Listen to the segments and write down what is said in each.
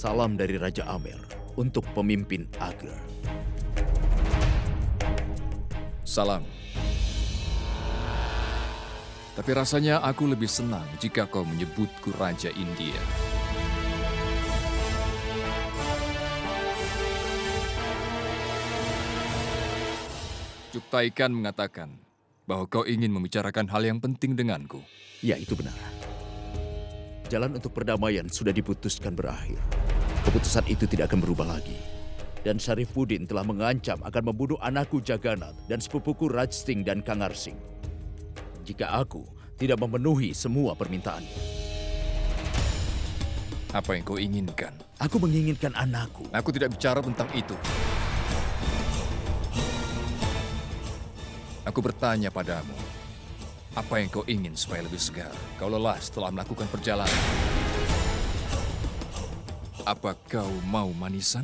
Salam dari Raja Amer untuk pemimpin Ager. Salam. Tapi rasanya aku lebih senang jika kau menyebutku Raja India. Cuktaikan mengatakan bahwa kau ingin membicarakan hal yang penting denganku. Ya, itu benar. Jalan untuk perdamaian sudah diputuskan berakhir. Keputusan itu tidak akan berubah lagi. Dan Syarifuddin telah mengancam akan membunuh anakku Jagannath dan sepupuku Raj Singh dan Kangar Singh jika aku tidak memenuhi semua permintaannya. Apa yang kau inginkan? Aku menginginkan anakku. Aku tidak bicara tentang itu. Aku bertanya padamu, apa yang kau ingin supaya lebih segar? Kau lelah setelah melakukan perjalanan. Apa kau mau manisan?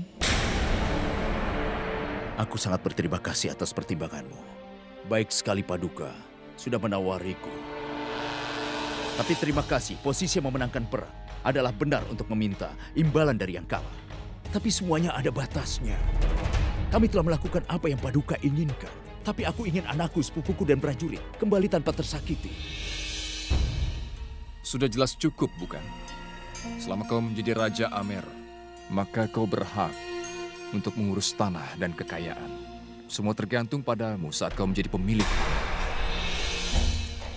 Aku sangat berterima kasih atas pertimbanganmu. Baik sekali Paduka sudah menawariku. Tapi terima kasih, posisi yang memenangkan perang adalah benar untuk meminta imbalan dari yang kalah. Tapi semuanya ada batasnya. Kami telah melakukan apa yang Paduka inginkan. Tapi aku ingin anakku, sepupuku, dan prajurit kembali tanpa tersakiti. Sudah jelas cukup, bukan? Selama kau menjadi Raja Amer, maka kau berhak untuk mengurus tanah dan kekayaan. Semua tergantung padamu saat kau menjadi pemilik.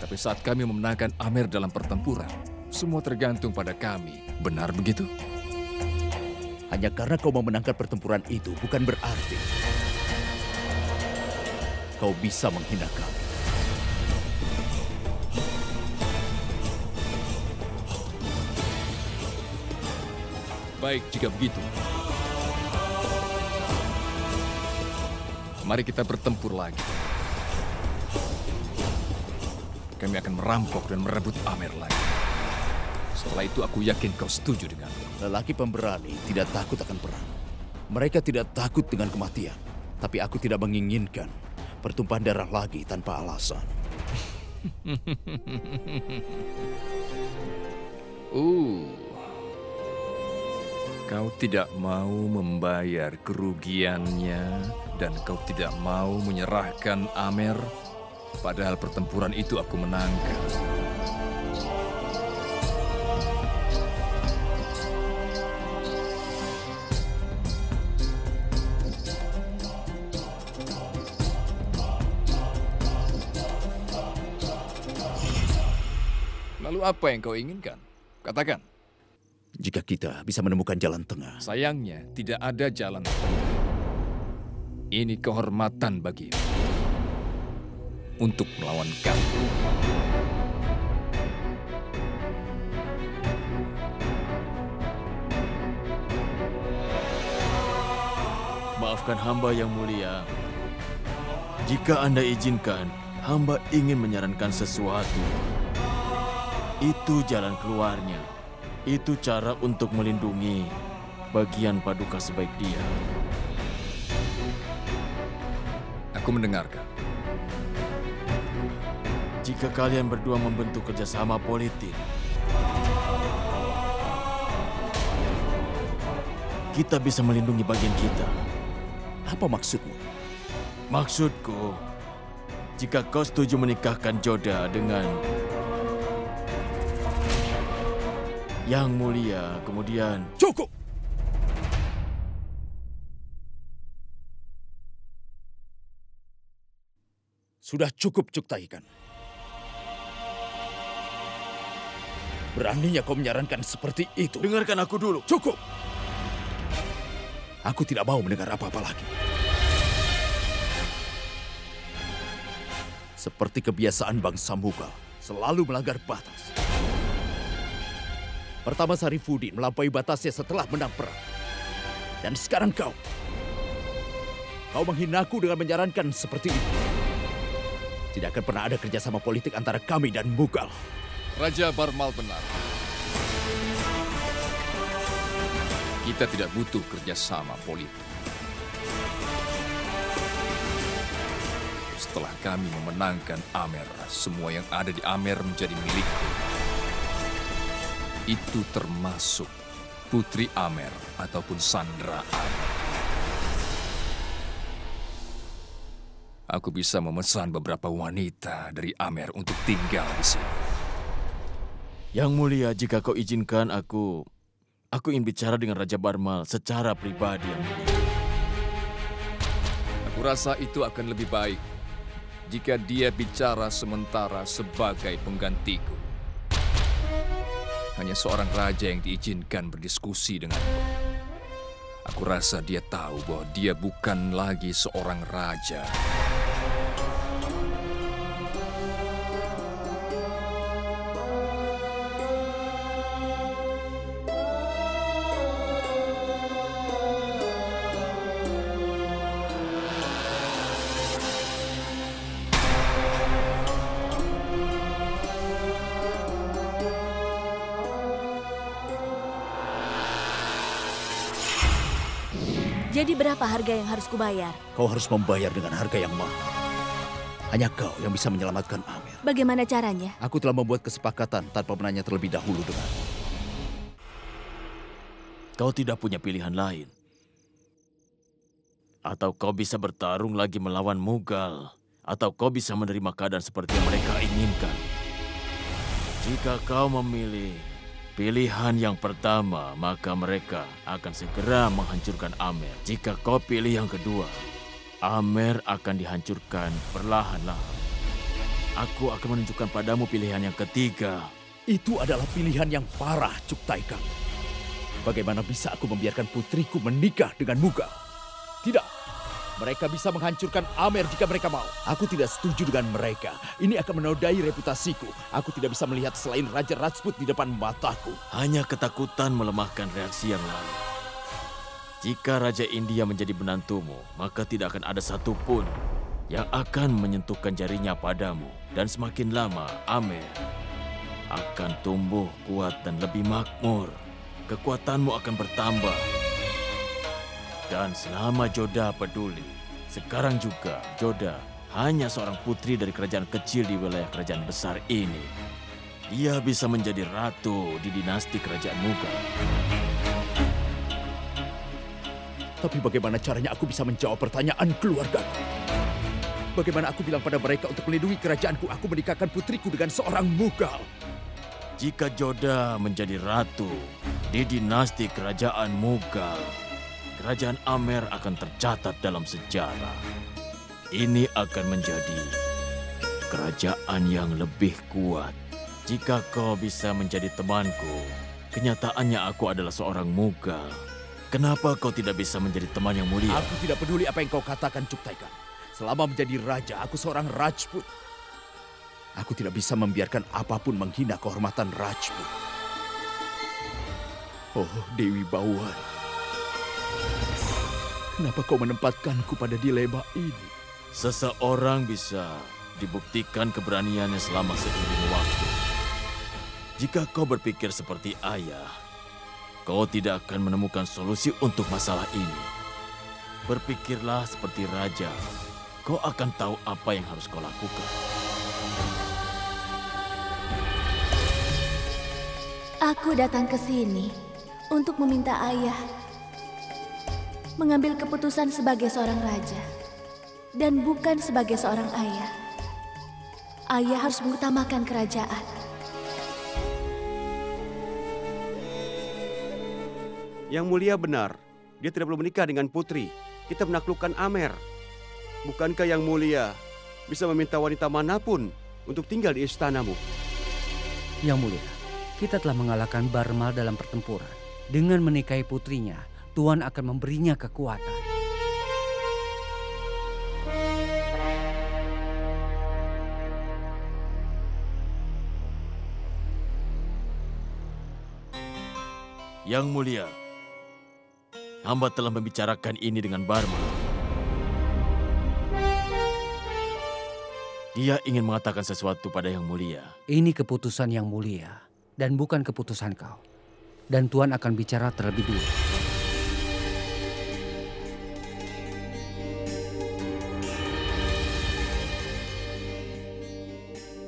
Tapi saat kami memenangkan Amer dalam pertempuran, semua tergantung pada kami. Benar begitu? Hanya karena kau memenangkan pertempuran itu bukan berarti kau bisa menghina kami. Baik, jika begitu. Mari kita bertempur lagi. Kami akan merampok dan merebut Amer lagi. Setelah itu aku yakin kau setuju denganku. Lelaki pemberani tidak takut akan perang. Mereka tidak takut dengan kematian. Tapi aku tidak menginginkan pertumpahan darah lagi tanpa alasan. Kau tidak mau membayar kerugiannya dan kau tidak mau menyerahkan Amer. Padahal pertempuran itu aku menangkan. Lalu apa yang kau inginkan? Katakan. Jika kita bisa menemukan jalan tengah. Sayangnya tidak ada jalan tengah. Ini kehormatan bagimu untuk melawan kami. Maafkan hamba yang mulia. Jika Anda izinkan, hamba ingin menyarankan sesuatu. Itu jalan keluarnya. Itu cara untuk melindungi bagian Paduka sebaik dia. Aku mendengarkan. Jika kalian berdua membentuk kerjasama politik, kita bisa melindungi bagian kita. Apa maksudmu? Maksudku, jika kau setuju menikahkan Joda dengan Yang Mulia, kemudian... Cukup! Sudah cukup, Cuktaikan. Beraninya kau menyarankan seperti itu. Dengarkan aku dulu. Cukup! Aku tidak mau mendengar apa-apa lagi. Seperti kebiasaan bangsa Mughal, selalu melanggar batas. Pertama Syarifuddin melampaui batasnya setelah menang perang. Dan sekarang kau menghinaku dengan menyarankan seperti itu. Tidak akan pernah ada kerjasama politik antara kami dan Mughal. Raja Barmal benar. Kita tidak butuh kerjasama politik. Setelah kami memenangkan Amer, semua yang ada di Amer menjadi milikku. Itu termasuk Putri Amer ataupun sandraan. Aku bisa memesan beberapa wanita dari Amer untuk tinggal di sini. Yang mulia, jika kau izinkan aku ingin bicara dengan Raja Barmal secara pribadi, Yang Mulia. Aku rasa itu akan lebih baik jika dia bicara sementara sebagai penggantiku. Hanya seorang raja yang diizinkan berdiskusi denganku. Aku rasa dia tahu bahwa dia bukan lagi seorang raja. Jadi berapa harga yang harus kubayar? Kau harus membayar dengan harga yang mahal. Hanya kau yang bisa menyelamatkan Amer. Bagaimana caranya? Aku telah membuat kesepakatan tanpa menanya terlebih dahulu denganmu. Kau tidak punya pilihan lain. Atau kau bisa bertarung lagi melawan Mughal, atau kau bisa menerima keadaan seperti yang mereka inginkan. Jika kau memilih pilihan yang pertama, maka mereka akan segera menghancurkan Amer. Jika kau pilih yang kedua, Amer akan dihancurkan perlahan-lahan. Aku akan menunjukkan padamu pilihan yang ketiga. Itu adalah pilihan yang parah, Cuktaika. Bagaimana bisa aku membiarkan putriku menikah dengan Mughal? Tidak. Mereka bisa menghancurkan Amer jika mereka mau. Aku tidak setuju dengan mereka. Ini akan menodai reputasiku. Aku tidak bisa melihat selain Raja Rajput di depan mataku. Hanya ketakutan melemahkan reaksi yang lain. Jika Raja India menjadi menantumu, maka tidak akan ada satupun yang akan menyentuhkan jarinya padamu. Dan semakin lama, Amer akan tumbuh kuat dan lebih makmur. Kekuatanmu akan bertambah. Dan selama Joda peduli, sekarang juga Joda hanya seorang putri dari kerajaan kecil di wilayah kerajaan besar ini. Dia bisa menjadi ratu di dinasti kerajaan Mughal. Tapi bagaimana caranya aku bisa menjawab pertanyaan keluargaku? Bagaimana aku bilang pada mereka untuk melindungi kerajaanku, aku menikahkan putriku dengan seorang Mughal? Jika Joda menjadi ratu di dinasti kerajaan Mughal, kerajaan Amer akan tercatat dalam sejarah. Ini akan menjadi kerajaan yang lebih kuat. Jika kau bisa menjadi temanku, kenyataannya aku adalah seorang Mughal. Kenapa kau tidak bisa menjadi teman yang mulia? Aku tidak peduli apa yang kau katakan, Cuktaika. Selama menjadi raja, aku seorang Rajput. Aku tidak bisa membiarkan apapun menghina kehormatan Rajput. Oh, Dewi Bawari. Kenapa kau menempatkanku pada dilema ini? Seseorang bisa dibuktikan keberaniannya selama seiring waktu. Jika kau berpikir seperti ayah, kau tidak akan menemukan solusi untuk masalah ini. Berpikirlah seperti raja. Kau akan tahu apa yang harus kau lakukan. Aku datang ke sini untuk meminta ayah mengambil keputusan sebagai seorang raja dan bukan sebagai seorang ayah. Ayah harus mengutamakan kerajaan. Yang mulia benar, dia tidak perlu menikah dengan putri. Kita menaklukkan Amer. Bukankah yang mulia bisa meminta wanita manapun untuk tinggal di istanamu? Yang mulia, kita telah mengalahkan Barmal dalam pertempuran. Dengan menikahi putrinya, Tuan akan memberinya kekuatan. Yang mulia, hamba telah membicarakan ini dengan Barmal. Dia ingin mengatakan sesuatu pada Yang Mulia. Ini keputusan Yang Mulia dan bukan keputusan kau. Dan Tuan akan bicara terlebih dulu.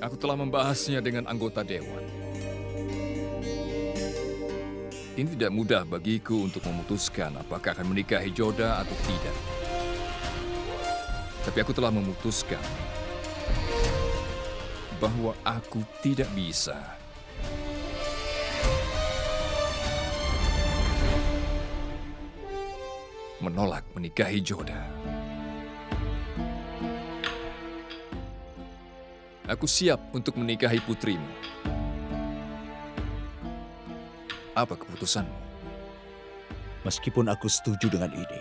Aku telah membahasnya dengan anggota dewan. Ini tidak mudah bagiku untuk memutuskan apakah akan menikahi Joda atau tidak. Tapi aku telah memutuskan bahwa aku tidak bisa menolak menikahi Joda. Aku siap untuk menikahi putrimu. Apa keputusanmu? Meskipun aku setuju dengan ini,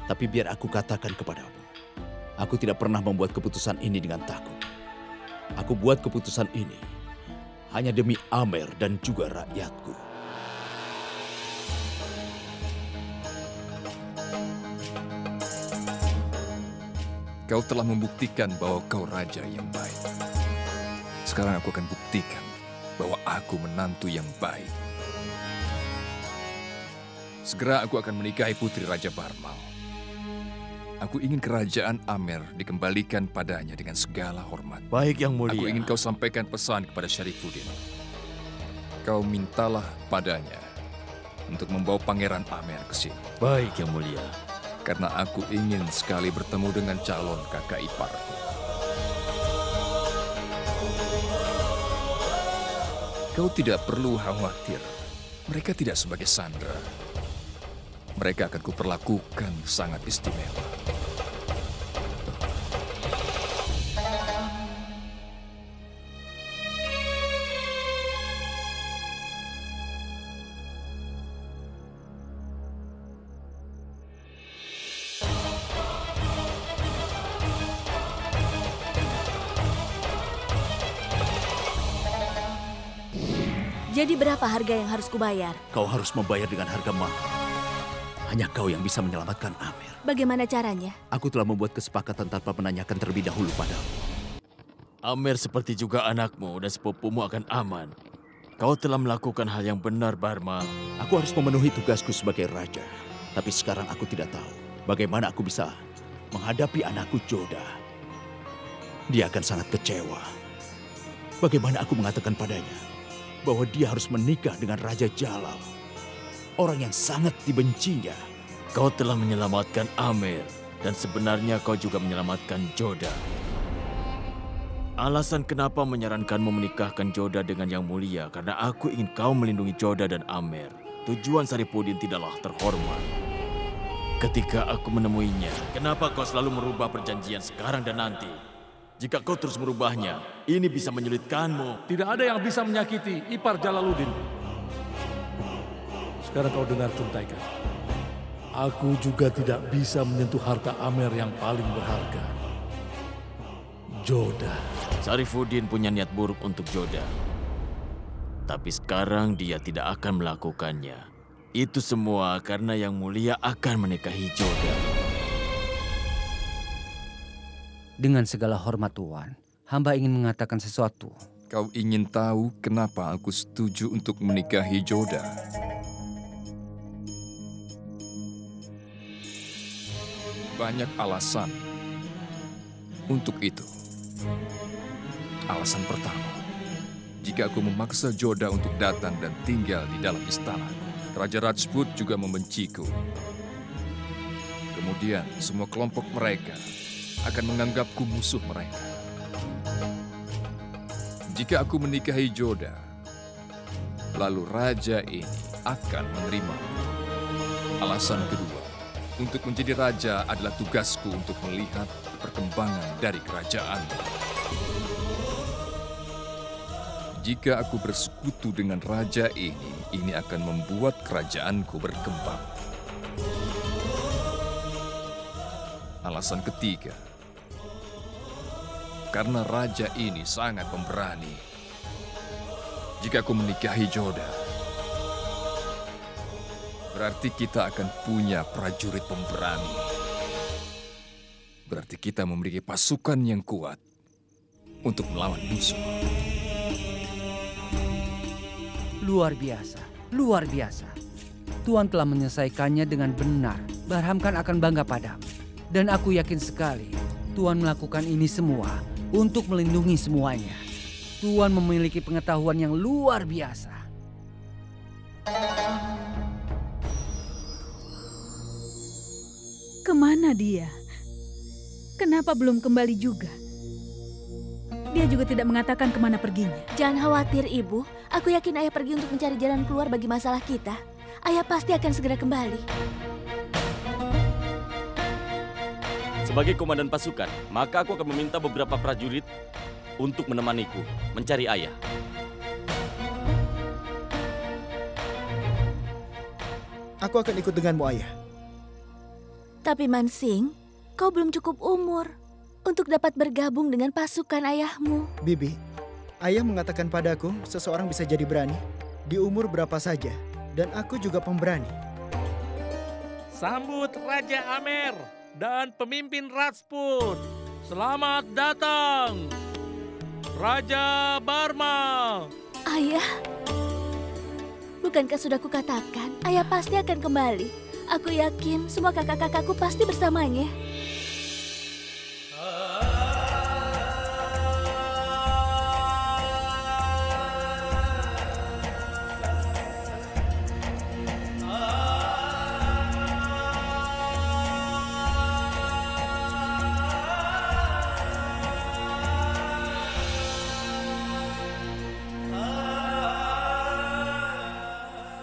tapi biar aku katakan kepadamu, aku tidak pernah membuat keputusan ini dengan takut. Aku buat keputusan ini hanya demi Amer dan juga rakyatku. Kau telah membuktikan bahwa kau raja yang baik. Sekarang aku akan buktikan bahwa aku menantu yang baik. Segera aku akan menikahi putri Raja Barmal. Aku ingin kerajaan Amer dikembalikan padanya dengan segala hormat. Baik, Yang Mulia. Aku ingin kau sampaikan pesan kepada Syarifuddin. Kau mintalah padanya untuk membawa Pangeran Amer ke sini. Baik, Yang Mulia. Karena aku ingin sekali bertemu dengan calon kakak iparku. Kau tidak perlu khawatir. Mereka tidak sebagai sandera. Mereka akan kuperlakukan sangat istimewa. Jadi berapa harga yang harus kubayar? Kau harus membayar dengan harga mahal. Hanya kau yang bisa menyelamatkan Amer. Bagaimana caranya? Aku telah membuat kesepakatan tanpa menanyakan terlebih dahulu padamu. Amer seperti juga anakmu dan sepupumu akan aman. Kau telah melakukan hal yang benar, Barmal. Aku harus memenuhi tugasku sebagai raja. Tapi sekarang aku tidak tahu bagaimana aku bisa menghadapi anakku Joda. Dia akan sangat kecewa. Bagaimana aku mengatakan padanya bahwa dia harus menikah dengan Raja Jalal, orang yang sangat dibencinya. Kau telah menyelamatkan Amer, dan sebenarnya kau juga menyelamatkan Joda. Alasan kenapa menyarankanmu menikahkan Joda dengan Yang Mulia karena aku ingin kau melindungi Joda dan Amer. Tujuan Syarifuddin tidaklah terhormat. Ketika aku menemuinya, kenapa kau selalu merubah perjanjian sekarang dan nanti? Jika kau terus merubahnya, ini bisa menyulitkanmu. Tidak ada yang bisa menyakiti ipar Jalaluddin. Sekarang kau dengar, Tuntaikan. Aku juga tidak bisa menyentuh harta Amer yang paling berharga. Joda. Syarifuddin punya niat buruk untuk Joda. Tapi sekarang dia tidak akan melakukannya. Itu semua karena Yang Mulia akan menikahi Joda. Dengan segala hormat Tuan, hamba ingin mengatakan sesuatu. Kau ingin tahu kenapa aku setuju untuk menikahi Joda? Banyak alasan untuk itu. Alasan pertama, jika aku memaksa Joda untuk datang dan tinggal di dalam istana, Raja Rajput juga membenciku. Kemudian semua kelompok mereka akan menganggapku musuh mereka. Jika aku menikahi Joda, lalu raja ini akan menerima. Alasan kedua, untuk menjadi raja adalah tugasku untuk melihat perkembangan dari kerajaan. Jika aku bersekutu dengan raja ini akan membuat kerajaanku berkembang. Alasan ketiga, karena raja ini sangat pemberani. Jika aku menikahi Joda, berarti kita akan punya prajurit pemberani. Berarti kita memiliki pasukan yang kuat untuk melawan musuh. Luar biasa, luar biasa. Tuan telah menyelesaikannya dengan benar. Barhamkan akan bangga padamu. Dan aku yakin sekali, Tuan melakukan ini semua untuk melindungi semuanya. Tuan memiliki pengetahuan yang luar biasa. Kemana dia? Kenapa belum kembali juga? Dia juga tidak mengatakan kemana perginya. Jangan khawatir, Ibu. Aku yakin Ayah pergi untuk mencari jalan keluar bagi masalah kita. Ayah pasti akan segera kembali. Sebagai komandan pasukan, maka aku akan meminta beberapa prajurit untuk menemaniku mencari ayah. Aku akan ikut denganmu, Ayah. Tapi Mansing, kau belum cukup umur untuk dapat bergabung dengan pasukan ayahmu. Bibi, Ayah mengatakan padaku seseorang bisa jadi berani di umur berapa saja. Dan aku juga pemberani. Sambut Raja Amer dan pemimpin Rajput. Selamat datang, Raja Barma. Ayah, bukankah sudah kukatakan, Ayah pasti akan kembali. Aku yakin semua kakak-kakakku pasti bersamanya.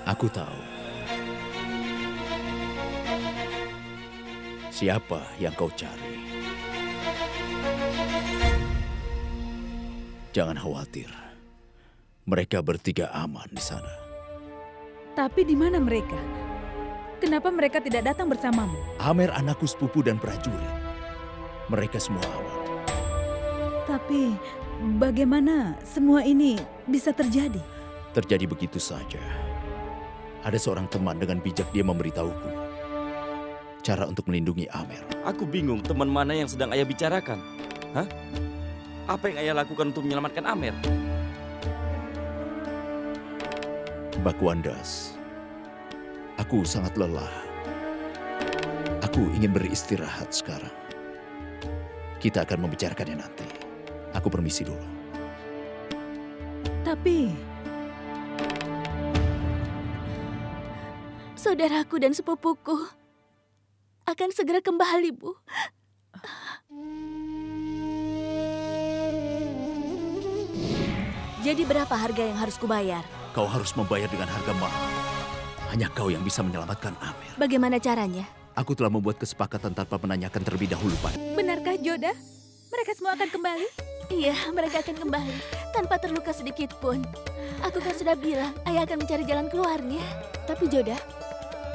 Aku tahu siapa yang kau cari. Jangan khawatir, mereka bertiga aman di sana. Tapi di mana mereka? Kenapa mereka tidak datang bersamamu? Amer anakku sepupu dan prajurit. Mereka semua aman. Tapi bagaimana semua ini bisa terjadi? Terjadi begitu saja. Ada seorang teman dengan bijak dia memberitahuku cara untuk melindungi Amer. Aku bingung teman mana yang sedang ayah bicarakan. Hah? Apa yang ayah lakukan untuk menyelamatkan Amer? Bakwandas, aku sangat lelah. Aku ingin beristirahat sekarang. Kita akan membicarakannya nanti. Aku permisi dulu. Tapi Saudaraku dan sepupuku akan segera kembali, Bu. Jadi berapa harga yang harus kubayar? Kau harus membayar dengan harga mahal. Hanya kau yang bisa menyelamatkan Amer. Bagaimana caranya? Aku telah membuat kesepakatan tanpa menanyakan terlebih dahulu, Pak. benarkah Joda? Mereka semua akan kembali? Iya, mereka akan kembali tanpa terluka sedikit pun. Aku kan sudah bilang, Ayah akan mencari jalan keluarnya. Tapi Joda,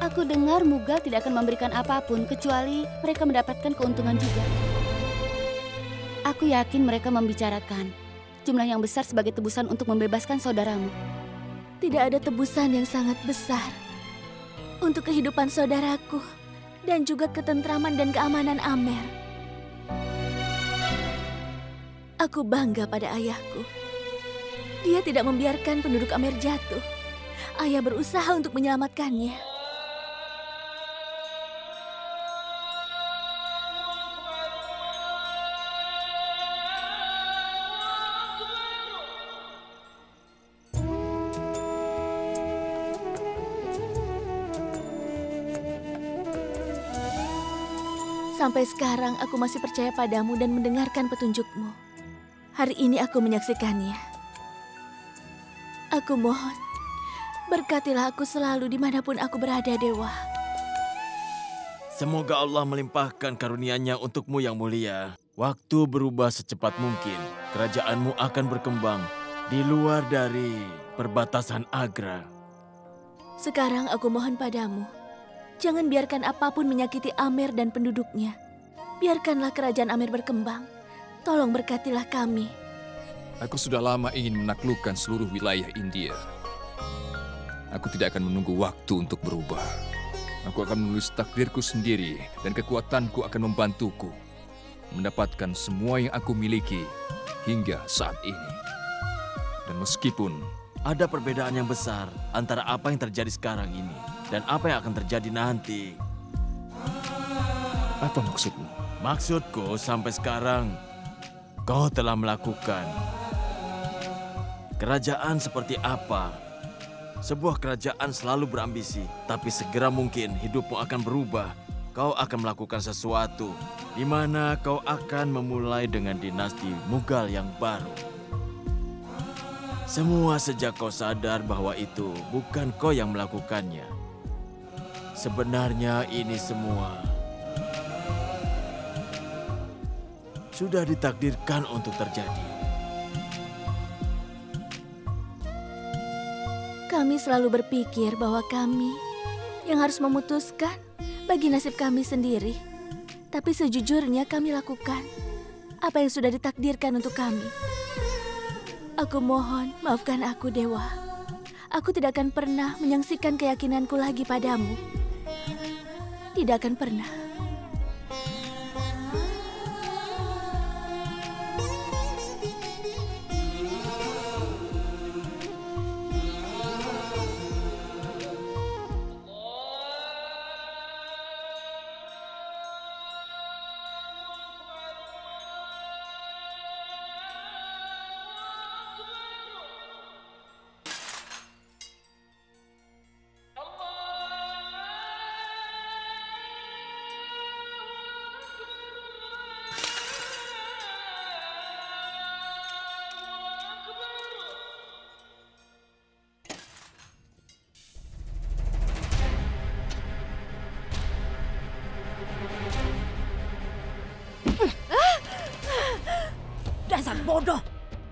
aku dengar Mughal tidak akan memberikan apapun kecuali mereka mendapatkan keuntungan juga. Aku yakin mereka membicarakan jumlah yang besar sebagai tebusan untuk membebaskan saudaramu. Tidak ada tebusan yang sangat besar untuk kehidupan saudaraku dan juga ketentraman dan keamanan Amer. Aku bangga pada ayahku. Dia tidak membiarkan penduduk Amer jatuh. Ayah berusaha untuk menyelamatkannya. Sampai sekarang aku masih percaya padamu dan mendengarkan petunjukmu. Hari ini aku menyaksikannya. Aku mohon, berkatilah aku selalu dimanapun aku berada, Dewa. Semoga Allah melimpahkan karunia-Nya untukmu yang mulia. Waktu berubah secepat mungkin. Kerajaanmu akan berkembang di luar dari perbatasan Agra. Sekarang aku mohon padamu, jangan biarkan apapun menyakiti Amer dan penduduknya. Biarkanlah kerajaan Amer berkembang. Tolong berkatilah kami. Aku sudah lama ingin menaklukkan seluruh wilayah India. Aku tidak akan menunggu waktu untuk berubah. Aku akan menulis takdirku sendiri dan kekuatanku akan membantuku mendapatkan semua yang aku miliki hingga saat ini. Dan meskipun ada perbedaan yang besar antara apa yang terjadi sekarang ini dan apa yang akan terjadi nanti. Apa maksudmu? Maksudku sampai sekarang kau telah melakukan kerajaan seperti apa Sebuah kerajaan selalu berambisi, tapi segera mungkin hidupmu akan berubah. Kau akan melakukan sesuatu di mana kau akan memulai dengan dinasti Mughal yang baru. Semua sejak kau sadar bahwa itu bukan kau yang melakukannya. Sebenarnya ini semua sudah ditakdirkan untuk terjadi. Kami selalu berpikir bahwa kami yang harus memutuskan bagi nasib kami sendiri. Tapi sejujurnya kami lakukan apa yang sudah ditakdirkan untuk kami. Aku mohon, maafkan aku, Dewa. Aku tidak akan pernah menyaksikan keyakinanku lagi padamu. Tidak akan pernah. Dasar bodoh.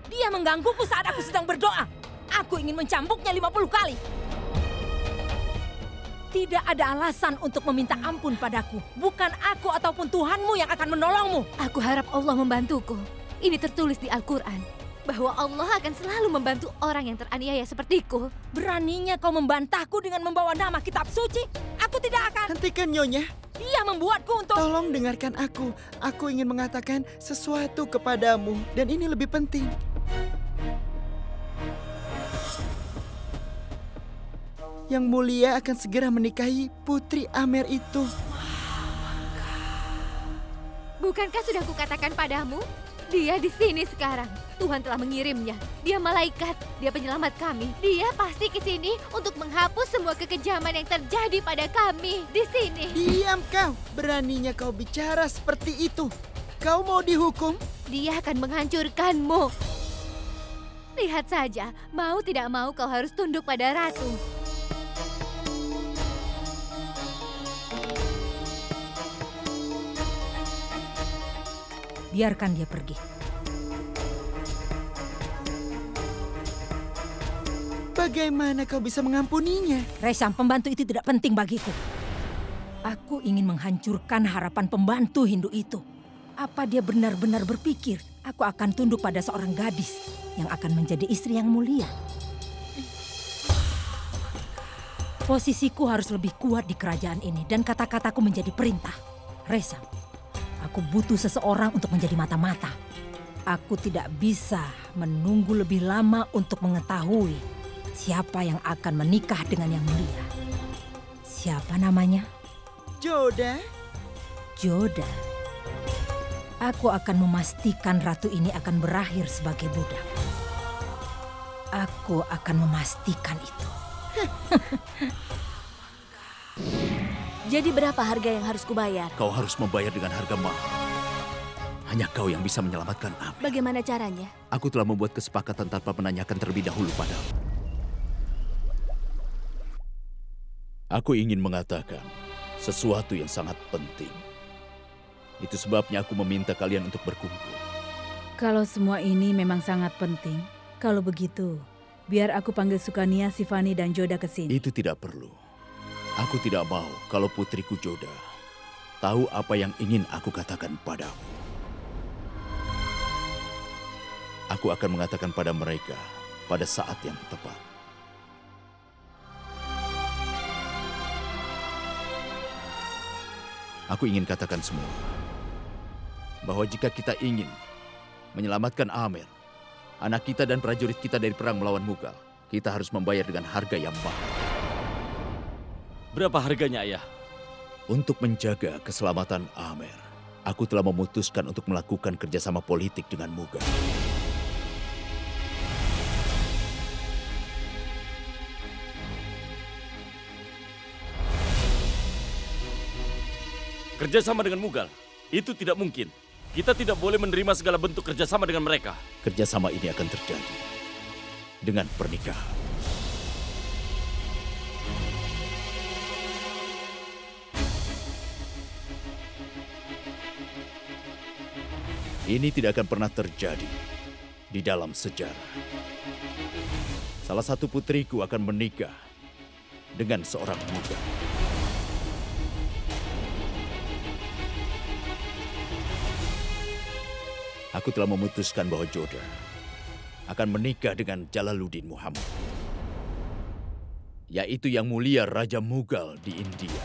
Dia menggangguku saat aku sedang berdoa. Aku ingin mencambuknya 50 kali. Tidak ada alasan untuk meminta ampun padaku. Bukan aku ataupun Tuhanmu yang akan menolongmu. Aku harap Allah membantuku. Ini tertulis di Al-Quran. Bahwa Allah akan selalu membantu orang yang teraniaya sepertiku. Beraninya kau membantahku dengan membawa nama kitab suci? Aku tidak akan. Hentikan, Nyonya. Dia membuatku untuk... Tolong dengarkan aku. Aku ingin mengatakan sesuatu kepadamu. Dan ini lebih penting. Yang Mulia akan segera menikahi Putri Amer itu. Bukankah sudah kukatakan padamu? Dia di sini sekarang. Tuhan telah mengirimnya. Dia malaikat. Dia penyelamat kami. Dia pasti ke sini untuk menghapus semua kekejaman yang terjadi pada kami di sini. Diam kau. Beraninya kau bicara seperti itu. Kau mau dihukum? Dia akan menghancurkanmu. Lihat saja, mau tidak mau kau harus tunduk pada ratu. Biarkan dia pergi. Bagaimana kau bisa mengampuninya? Resam, pembantu itu tidak penting bagiku. Aku ingin menghancurkan harapan pembantu Hindu itu. Apa dia benar-benar berpikir aku akan tunduk pada seorang gadis yang akan menjadi istri yang mulia? Posisiku harus lebih kuat di kerajaan ini dan kata-kataku menjadi perintah. Resam, aku butuh seseorang untuk menjadi mata-mata. Aku tidak bisa menunggu lebih lama untuk mengetahui siapa yang akan menikah dengan yang mulia. Siapa namanya? Joda. Joda. Aku akan memastikan ratu ini akan berakhir sebagai budak. Aku akan memastikan itu. Jadi berapa harga yang harus kubayar? Kau harus membayar dengan harga mahal. Hanya kau yang bisa menyelamatkan Amer. Bagaimana caranya? Aku telah membuat kesepakatan tanpa menanyakan terlebih dahulu padamu. Aku ingin mengatakan sesuatu yang sangat penting. Itu sebabnya aku meminta kalian untuk berkumpul. Kalau semua ini memang sangat penting, kalau begitu, biar aku panggil Sukania, Sifani, dan Joda ke sini. Itu tidak perlu. Aku tidak mau kalau putriku Joda tahu apa yang ingin aku katakan padamu. Aku akan mengatakan pada mereka pada saat yang tepat. Aku ingin katakan semua, bahwa jika kita ingin menyelamatkan Amer, anak kita dan prajurit kita dari perang melawan Mughal, kita harus membayar dengan harga yang mahal. Berapa harganya, Ayah? Untuk menjaga keselamatan Amer, aku telah memutuskan untuk melakukan kerjasama politik dengan Mughal. Kerjasama dengan Mughal? Itu tidak mungkin. Kita tidak boleh menerima segala bentuk kerjasama dengan mereka. Kerjasama ini akan terjadi dengan pernikahan. Ini tidak akan pernah terjadi di dalam sejarah. Salah satu putriku akan menikah dengan seorang Mughal. Aku telah memutuskan bahwa Joda akan menikah dengan Jalaluddin Muhammad, yaitu yang mulia Raja Mughal di India.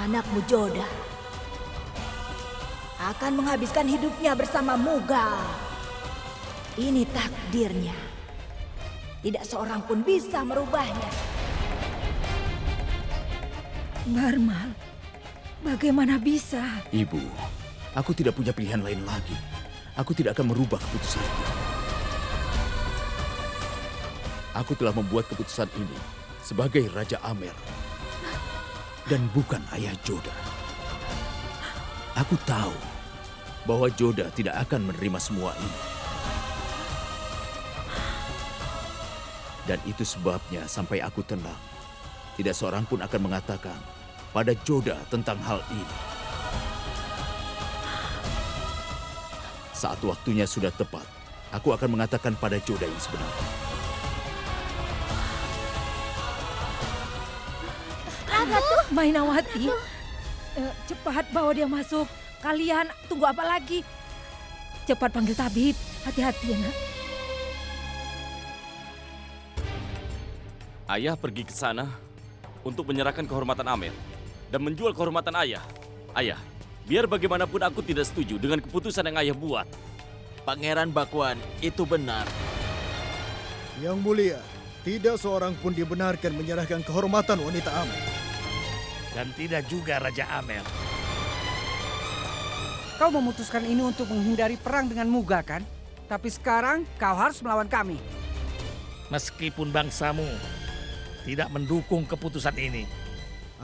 Anakmu Joda akan menghabiskan hidupnya bersama Mughal. Ini takdirnya. Tidak seorang pun bisa merubahnya. Barmal, bagaimana bisa? Ibu, aku tidak punya pilihan lain lagi. Aku tidak akan merubah keputusanku. Aku telah membuat keputusan ini sebagai Raja Amer dan bukan ayah Joda. Aku tahu bahwa Joda tidak akan menerima semua ini. Dan itu sebabnya sampai aku tenang, tidak seorang pun akan mengatakan pada Joda tentang hal ini. Saat waktunya sudah tepat, aku akan mengatakan pada Joda yang sebenarnya. Mainawati, cepat bawa dia masuk. Kalian tunggu apa lagi? Cepat panggil tabib. Hati-hati ya, nak. Ayah pergi ke sana untuk menyerahkan kehormatan Amer dan menjual kehormatan ayah. Ayah, biar bagaimanapun aku tidak setuju dengan keputusan yang ayah buat. Pangeran Bakwan, itu benar. Yang mulia, tidak seorang pun dibenarkan menyerahkan kehormatan wanita Amer. Dan tidak juga Raja Amer. Kau memutuskan ini untuk menghindari perang dengan Mughal, kan? Tapi sekarang kau harus melawan kami. Meskipun bangsamu tidak mendukung keputusan ini.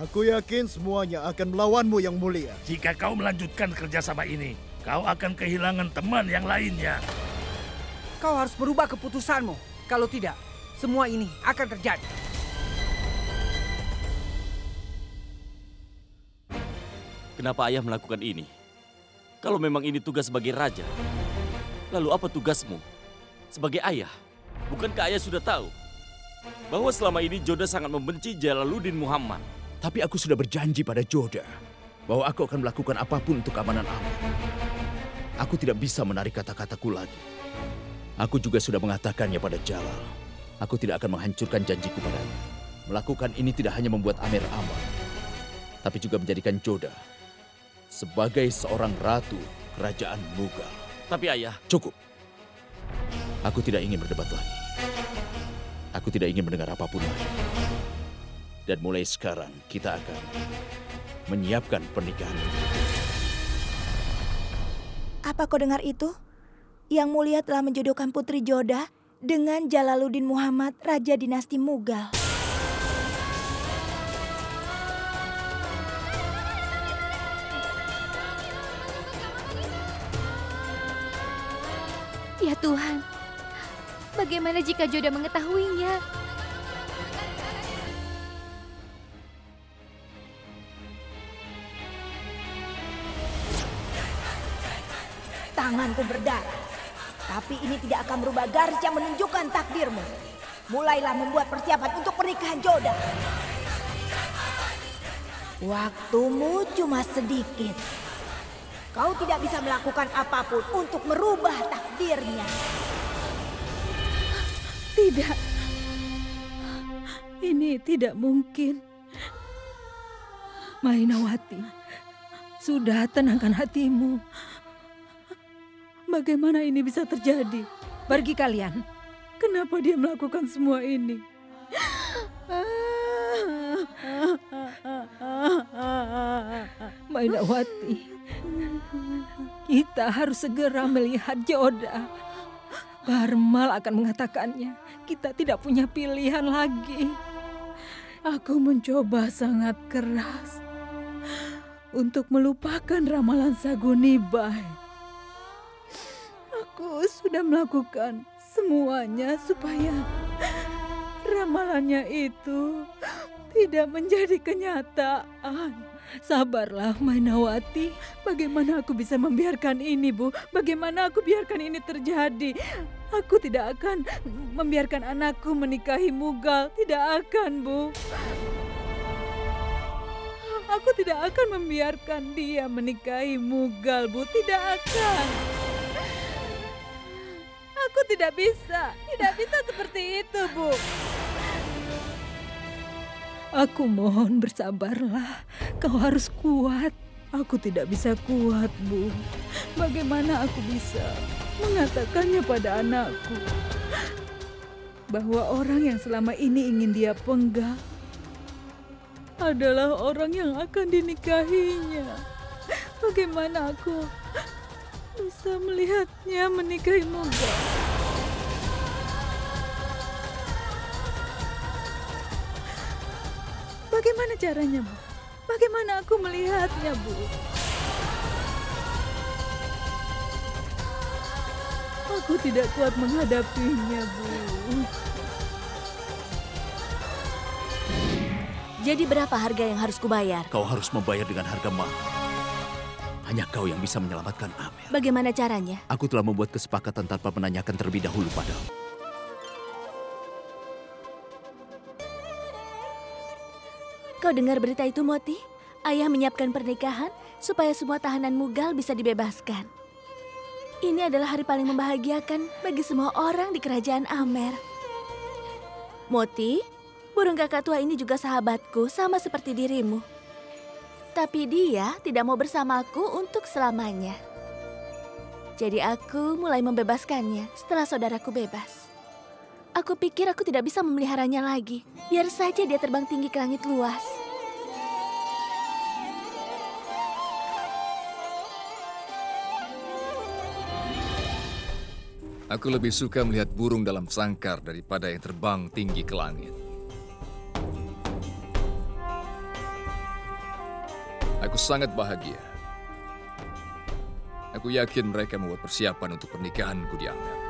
Aku yakin semuanya akan melawanmu yang mulia. Jika kau melanjutkan kerjasama ini, kau akan kehilangan teman yang lainnya. Kau harus berubah keputusanmu. Kalau tidak, semua ini akan terjadi. Kenapa ayah melakukan ini? Kalau memang ini tugas sebagai raja, lalu apa tugasmu sebagai ayah? Bukankah ayah sudah tahu bahwa selama ini Joda sangat membenci Jalaluddin Muhammad? Tapi aku sudah berjanji pada Joda bahwa aku akan melakukan apapun untuk keamanan Amer. Aku tidak bisa menarik kata-kataku lagi. Aku juga sudah mengatakannya pada Jalal. Aku tidak akan menghancurkan janjiku padanya. Melakukan ini tidak hanya membuat Amer aman, tapi juga menjadikan Joda sebagai seorang ratu kerajaan Mughal. Tapi ayah... Cukup. Aku tidak ingin berdebat lagi. Aku tidak ingin mendengar apapun lagi. Dan mulai sekarang kita akan menyiapkan pernikahan. Apa kau dengar itu? Yang mulia telah menjodohkan putri Joda dengan Jalaluddin Muhammad, Raja dinasti Mughal. Ya Tuhan, bagaimana jika Joda mengetahuinya? Tanganku berdarah, tapi ini tidak akan merubah garis yang menunjukkan takdirmu. Mulailah membuat persiapan untuk pernikahan Joda. Waktumu cuma sedikit. Kau tidak bisa melakukan apapun untuk merubah takdirnya. Tidak. Ini tidak mungkin. Mainawati, sudah tenangkan hatimu. Bagaimana ini bisa terjadi? Pergi kalian. Kenapa dia melakukan semua ini? Mainawati, kita harus segera melihat Joda. Barmal akan mengatakannya. Kita tidak punya pilihan lagi. Aku mencoba sangat keras untuk melupakan ramalan Sagunibai. Aku sudah melakukan semuanya supaya ramalannya itu tidak menjadi kenyataan. Sabarlah, Mainawati. Bagaimana aku bisa membiarkan ini, Bu? Bagaimana aku biarkan ini terjadi? Aku tidak akan membiarkan anakku menikahi Mughal. Tidak akan, Bu. Aku tidak akan membiarkan dia menikahi Mughal, Bu. Tidak akan. Aku tidak bisa seperti itu, Bu. Aku mohon bersabarlah, kau harus kuat. Aku tidak bisa kuat, Bu. Bagaimana aku bisa mengatakannya pada anakku bahwa orang yang selama ini ingin dia penggal adalah orang yang akan dinikahinya. Bagaimana aku bisa melihatnya menikahi Mughal? Bagaimana caranya, Bu? Bagaimana aku melihatnya, Bu? Aku tidak kuat menghadapinya, Bu. Jadi berapa harga yang harus kubayar? Kau harus membayar dengan harga mahal. Hanya kau yang bisa menyelamatkan Amer. Bagaimana caranya? Aku telah membuat kesepakatan tanpa menanyakan terlebih dahulu padamu. Kau dengar berita itu, Moti? Ayah menyiapkan pernikahan supaya semua tahanan Mughal bisa dibebaskan. Ini adalah hari paling membahagiakan bagi semua orang di kerajaan Amer. Moti, burung kakak tua ini juga sahabatku sama seperti dirimu. Tapi dia tidak mau bersamaku untuk selamanya. Jadi aku mulai membebaskannya setelah saudaraku bebas. Aku pikir aku tidak bisa memeliharanya lagi. Biar saja dia terbang tinggi ke langit luas. Aku lebih suka melihat burung dalam sangkar daripada yang terbang tinggi ke langit. Aku sangat bahagia. Aku yakin mereka membuat persiapan untuk pernikahanku di Amer.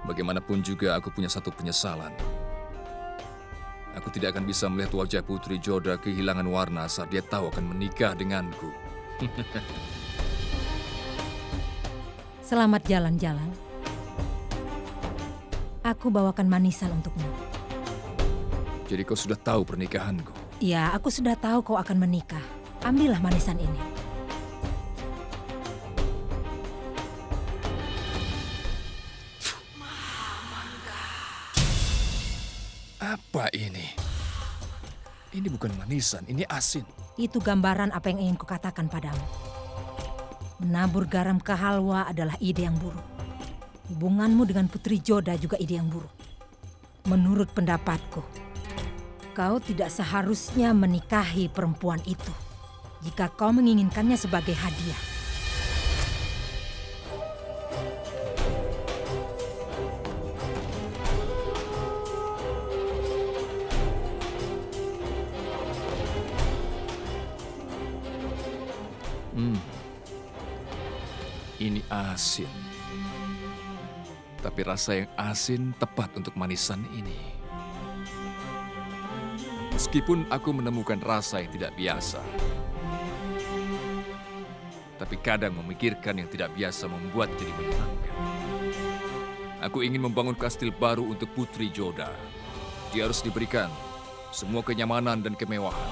Bagaimanapun juga aku punya satu penyesalan. Aku tidak akan bisa melihat wajah Putri Joda kehilangan warna saat dia tahu akan menikah denganku. Selamat jalan-jalan. Aku bawakan manisan untukmu. Jadi kau sudah tahu pernikahanku? Ya, aku sudah tahu kau akan menikah. Ambillah manisan ini. Apa ini? Ini bukan manisan, ini asin. Itu gambaran apa yang ingin kukatakan padamu. Menabur garam ke halwa adalah ide yang buruk. Hubunganmu dengan Putri Joda juga ide yang buruk. Menurut pendapatku, kau tidak seharusnya menikahi perempuan itu jika kau menginginkannya sebagai hadiah. Ini asin. Tapi rasa yang asin tepat untuk manisan ini. Meskipun aku menemukan rasa yang tidak biasa. Tapi kadang memikirkan yang tidak biasa membuat jadi menyenangkan. Aku ingin membangun kastil baru untuk Putri Joda. Dia harus diberikan semua kenyamanan dan kemewahan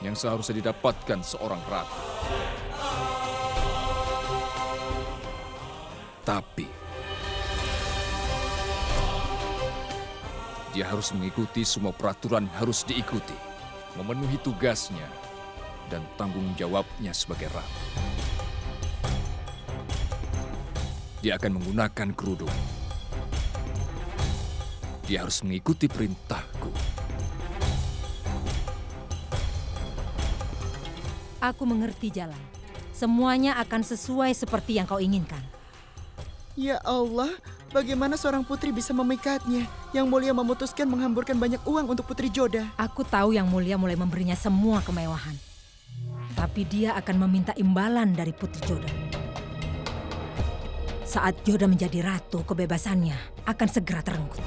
yang seharusnya didapatkan seorang ratu. Tapi dia harus mengikuti semua peraturan yang harus diikuti, memenuhi tugasnya dan tanggung jawabnya sebagai ratu. Dia akan menggunakan kerudung. Dia harus mengikuti perintahku. Aku mengerti Jalan. Semuanya akan sesuai seperti yang kau inginkan. Ya Allah, bagaimana seorang putri bisa memikatnya? Yang Mulia memutuskan menghamburkan banyak uang untuk Putri Joda. Aku tahu Yang Mulia mulai memberinya semua kemewahan. Tapi dia akan meminta imbalan dari Putri Joda. Saat Joda menjadi ratu, kebebasannya akan segera terenggut.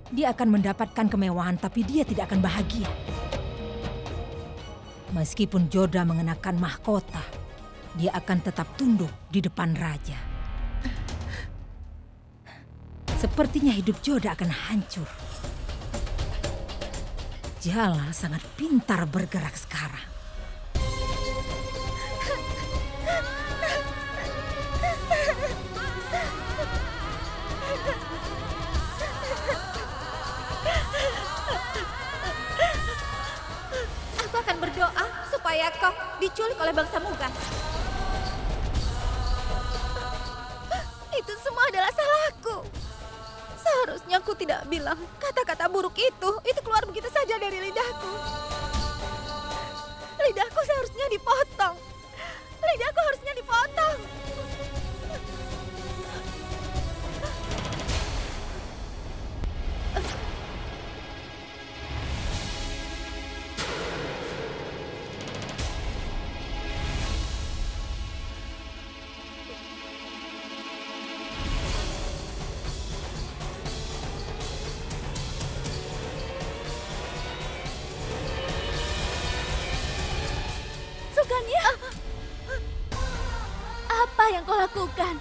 Dia akan mendapatkan kemewahan, tapi dia tidak akan bahagia. Meskipun Joda mengenakan mahkota, dia akan tetap tunduk di depan raja. Sepertinya hidup Joda akan hancur. Jala sangat pintar bergerak sekarang. Aku akan berdoa supaya kau diculik oleh bangsa Mughal. Itu semua adalah salahku. Seharusnya aku tidak bilang kata-kata buruk itu keluar begitu saja dari lidahku. Lidahku seharusnya dipotong. Lidahku harusnya dipotong. Apa yang kau lakukan?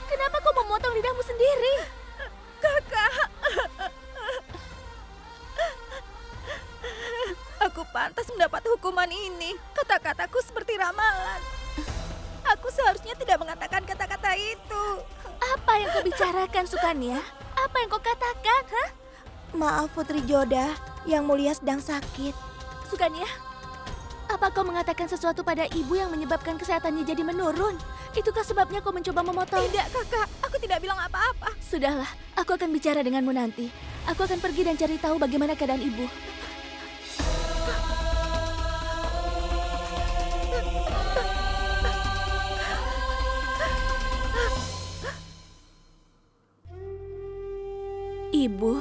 Kenapa kau memotong lidahmu sendiri? Kakak. Aku pantas mendapat hukuman ini. Kata-kataku seperti ramalan. Aku seharusnya tidak mengatakan kata-kata itu. Apa yang kau bicarakan, Sukanya? Apa yang kau katakan, hah? Maaf Putri Joda, Yang Mulia sedang sakit. Sukanya, apa kau mengatakan sesuatu pada ibu yang menyebabkan kesehatannya jadi menurun? Itukah sebabnya kau mencoba memotong? Tidak, Kakak. Aku tidak bilang apa-apa. Sudahlah, aku akan bicara denganmu nanti. Aku akan pergi dan cari tahu bagaimana keadaan ibu. Ibu?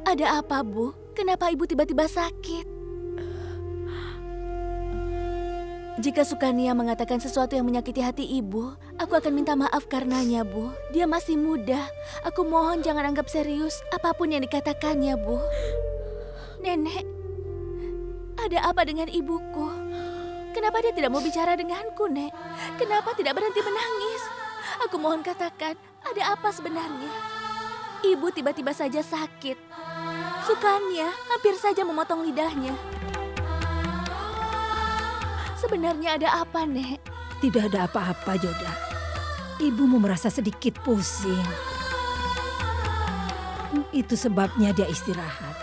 Ada apa, Bu? Kenapa ibu tiba-tiba sakit? Jika Sukania mengatakan sesuatu yang menyakiti hati ibu, aku akan minta maaf karenanya, Bu. Dia masih muda. Aku mohon jangan anggap serius apapun yang dikatakannya, Bu. Nenek, ada apa dengan ibuku? Kenapa dia tidak mau bicara denganku, Nek? Kenapa tidak berhenti menangis? Aku mohon katakan, ada apa sebenarnya? Ibu tiba-tiba saja sakit. Sukanya hampir saja memotong lidahnya. Sebenarnya ada apa, Nek? Tidak ada apa-apa, Joda. Ibumu merasa sedikit pusing. Itu sebabnya dia istirahat.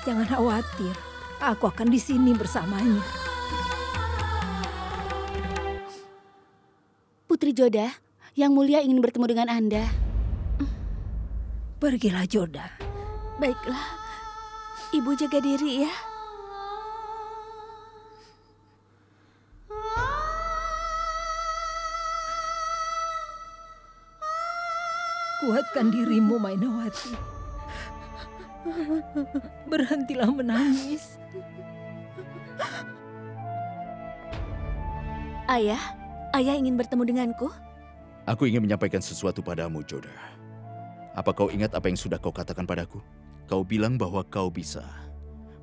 Jangan khawatir, aku akan di sini bersamanya. Putri Joda, Yang Mulia ingin bertemu dengan Anda. Pergilah, Joda. Baiklah, ibu jaga diri ya. Kuatkan dirimu, Mainawati. Berhentilah menangis. Ayah ingin bertemu denganku? Aku ingin menyampaikan sesuatu padamu, Joda. Apa kau ingat apa yang sudah kau katakan padaku? Kau bilang bahwa kau bisa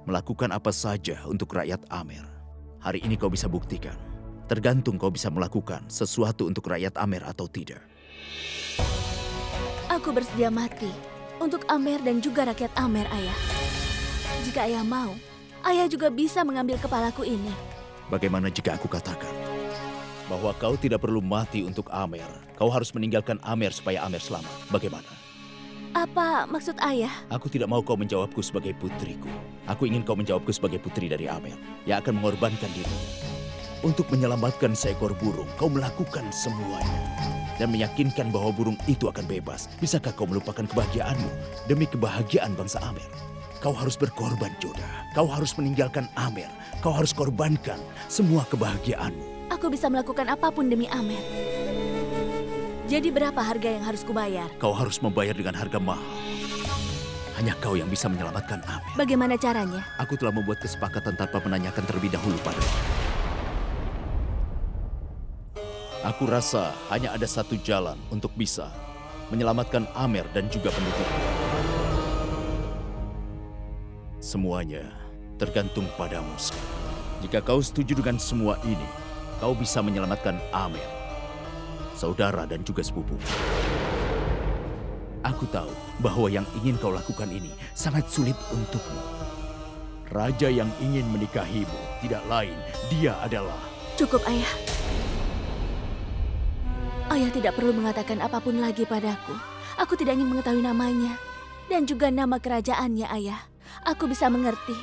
melakukan apa saja untuk rakyat Amer. Hari ini kau bisa buktikan. Tergantung kau bisa melakukan sesuatu untuk rakyat Amer atau tidak. Aku bersedia mati untuk Amer dan juga rakyat Amer, Ayah. Jika Ayah mau, Ayah juga bisa mengambil kepalaku ini. Bagaimana jika aku katakan bahwa kau tidak perlu mati untuk Amer? Kau harus meninggalkan Amer supaya Amer selamat. Bagaimana? Apa maksud Ayah? Aku tidak mau kau menjawabku sebagai putriku. Aku ingin kau menjawabku sebagai putri dari Amer yang akan mengorbankan diri. Untuk menyelamatkan seekor burung, kau melakukan semuanya. Dan meyakinkan bahwa burung itu akan bebas. Bisakah kau melupakan kebahagiaanmu demi kebahagiaan bangsa Amer? Kau harus berkorban, Joda. Kau harus meninggalkan Amer. Kau harus korbankan semua kebahagiaanmu. Aku bisa melakukan apapun demi Amer. Jadi berapa harga yang harus kubayar? Kau harus membayar dengan harga mahal. Hanya kau yang bisa menyelamatkan Amer. Bagaimana caranya? Aku telah membuat kesepakatan tanpa menanyakan terlebih dahulu padamu. Aku rasa hanya ada satu jalan untuk bisa menyelamatkan Amer dan juga penduduknya. Semuanya tergantung padamu sekarang. Jika kau setuju dengan semua ini, kau bisa menyelamatkan Amer, saudara dan juga sepupu. Aku tahu bahwa yang ingin kau lakukan ini sangat sulit untukmu. Raja yang ingin menikahimu tidak lain, dia adalah... Cukup, Ayah. Ayah tidak perlu mengatakan apapun lagi padaku. Aku tidak ingin mengetahui namanya dan juga nama kerajaannya, Ayah. Aku bisa mengerti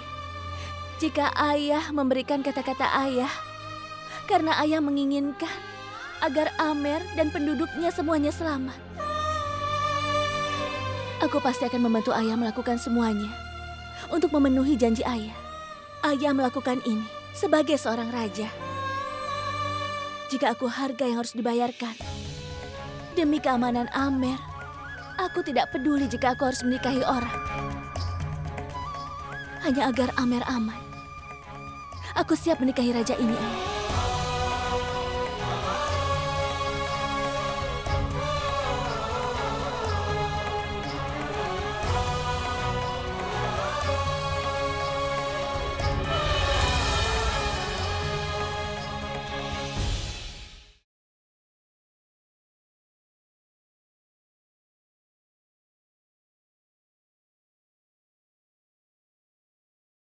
jika Ayah memberikan kata-kata Ayah karena Ayah menginginkan agar Amer dan penduduknya semuanya selamat. Aku pasti akan membantu Ayah melakukan semuanya untuk memenuhi janji Ayah. Ayah melakukan ini sebagai seorang raja. Jika aku harga yang harus dibayarkan demi keamanan Amer, aku tidak peduli jika aku harus menikahi orang. Hanya agar Amer aman. Aku siap menikahi raja ini, Ayah.